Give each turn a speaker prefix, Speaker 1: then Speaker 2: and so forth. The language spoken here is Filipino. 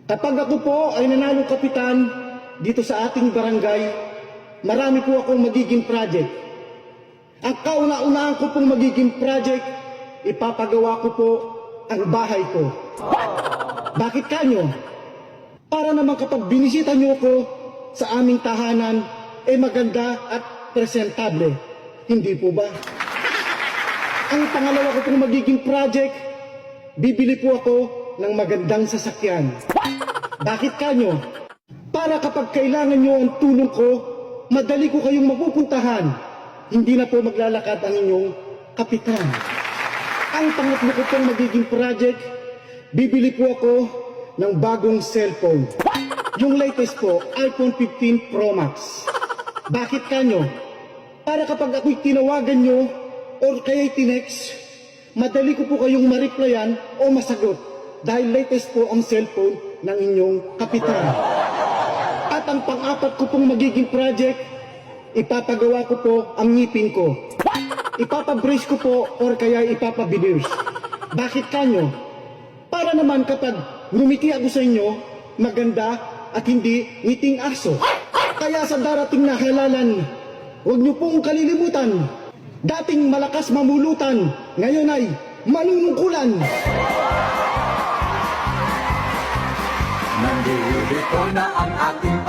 Speaker 1: Kapag ako po ay nanalo kapitan dito sa ating barangay, marami po akong magiging project. Ang kauna-unahan ko pong magiging project, ipapagawa ko po ang bahay ko. Bakit kanyo? Para naman kapag binisita nyo ko sa aming tahanan, maganda at presentable. Hindi po ba? Ang pangalawa ko pong magiging project, bibili po ako ng magandang sasakyan. Bakit kanyo? Para kapag kailangan nyo ang tulong ko, madali ko kayong mapupuntahan. Hindi na po maglalakad ang inyong kapitan. Ang pangatlo ko pong magiging project, bibili po ako ng bagong cellphone. Yung latest po, iPhone 15 Pro Max. Bakit kanyo? Para kapag ako'y tinawagan nyo or kaya'y tinext, madali ko po kayong ma-replyan o masagot dahil latest po ang cellphone ng inyong kapitan. At ang pang-apat ko pong magiging project, ipapagawa ko po ang ngipin ko. Ipapabrace ko po or kaya ipapabiners. Bakit kanyo? Para naman kapag ngumiti ako sa inyo, maganda at hindi ngiting aso. Kaya sa darating na halalan, huwag niyo pong kalilimutan. Dating malakas mamulutan, ngayon ay manunungkulan.
Speaker 2: Nandito na ang ating